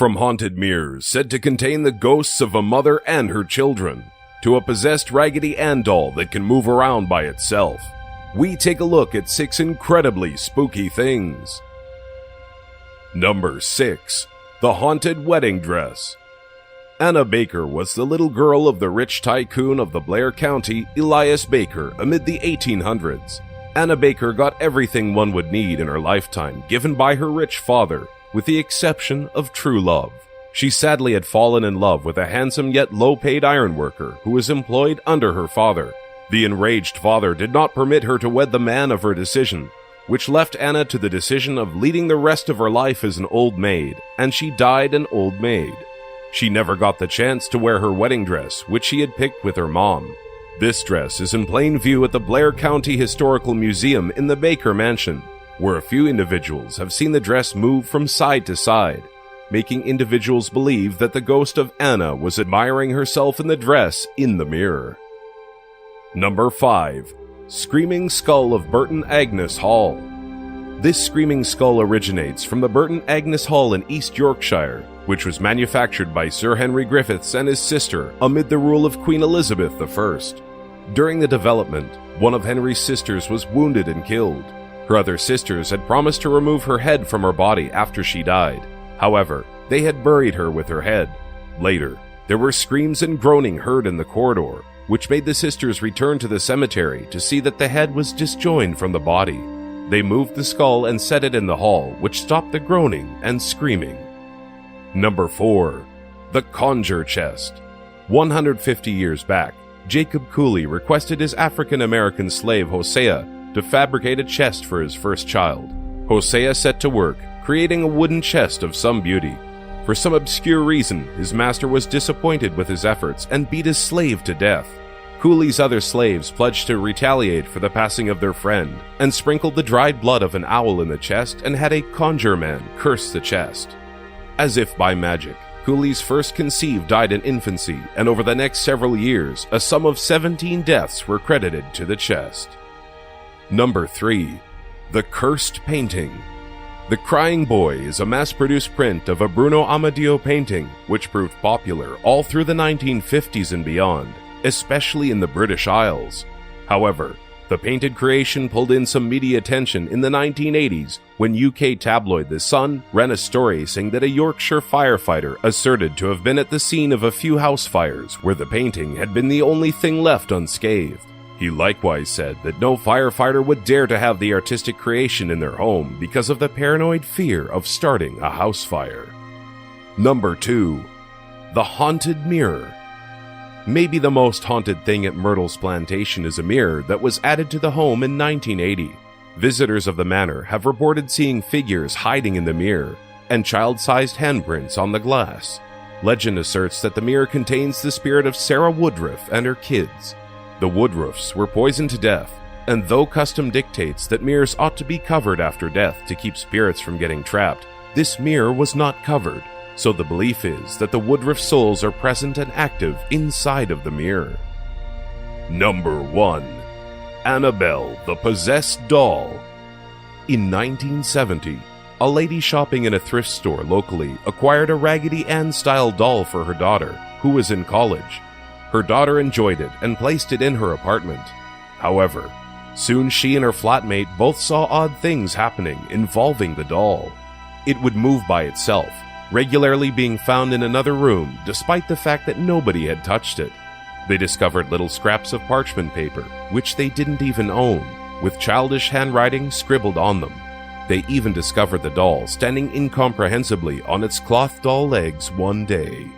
From haunted mirrors said to contain the ghosts of a mother and her children, to a possessed Raggedy-Ann doll that can move around by itself, we take a look at 6 incredibly spooky things. Number 6. The Haunted Wedding Dress. Anna Baker was the little girl of the rich tycoon of the Blair County, Elias Baker, amid the 1800s. Anna Baker got everything one would need in her lifetime given by her rich father, with the exception of true love. She sadly had fallen in love with a handsome yet low-paid ironworker who was employed under her father. The enraged father did not permit her to wed the man of her decision, which left Anna to the decision of leading the rest of her life as an old maid, and she died an old maid. She never got the chance to wear her wedding dress, which she had picked with her mom. This dress is in plain view at the Blair County Historical Museum in the Baker Mansion, where a few individuals have seen the dress move from side to side, making individuals believe that the ghost of Anna was admiring herself in the dress in the mirror. Number 5. Screaming Skull of Burton Agnes Hall. This screaming skull originates from the Burton Agnes Hall in East Yorkshire, which was manufactured by Sir Henry Griffiths and his sister amid the rule of Queen Elizabeth I. During the development, one of Henry's sisters was wounded and killed. Her other sisters had promised to remove her head from her body after she died. However, they had buried her with her head. Later, there were screams and groaning heard in the corridor, which made the sisters return to the cemetery to see that the head was disjoined from the body. They moved the skull and set it in the hall, which stopped the groaning and screaming. Number 4. The Conjure Chest. 150 years back, Jacob Cooley requested his African-American slave Hosea to fabricate a chest for his first child. Hosea set to work, creating a wooden chest of some beauty. For some obscure reason, his master was disappointed with his efforts and beat his slave to death. Cooley's other slaves pledged to retaliate for the passing of their friend, and sprinkled the dried blood of an owl in the chest and had a conjure man curse the chest. As if by magic, Cooley's first conceived died in infancy, and over the next several years, a sum of 17 deaths were credited to the chest. Number 3. The Cursed Painting. The Crying Boy is a mass-produced print of a Bruno Amadeo painting, which proved popular all through the 1950s and beyond, especially in the British Isles. However, the painted creation pulled in some media attention in the 1980s when UK tabloid The Sun ran a story saying that a Yorkshire firefighter asserted to have been at the scene of a few house fires where the painting had been the only thing left unscathed. He likewise said that no firefighter would dare to have the artistic creation in their home because of the paranoid fear of starting a house fire. Number 2. The Haunted Mirror. Maybe the most haunted thing at Myrtle's plantation is a mirror that was added to the home in 1980. Visitors of the manor have reported seeing figures hiding in the mirror and child-sized handprints on the glass. Legend asserts that the mirror contains the spirit of Sarah Woodruff and her kids. The Woodruffs were poisoned to death, and though custom dictates that mirrors ought to be covered after death to keep spirits from getting trapped, this mirror was not covered, so the belief is that the Woodruff souls are present and active inside of the mirror. Number 1. Annabelle, the Possessed Doll. In 1970, a lady shopping in a thrift store locally acquired a Raggedy-Ann style doll for her daughter, who was in college. Her daughter enjoyed it and placed it in her apartment. However, soon she and her flatmate both saw odd things happening involving the doll. It would move by itself, regularly being found in another room despite the fact that nobody had touched it. They discovered little scraps of parchment paper, which they didn't even own, with childish handwriting scribbled on them. They even discovered the doll standing incomprehensibly on its cloth doll legs one day.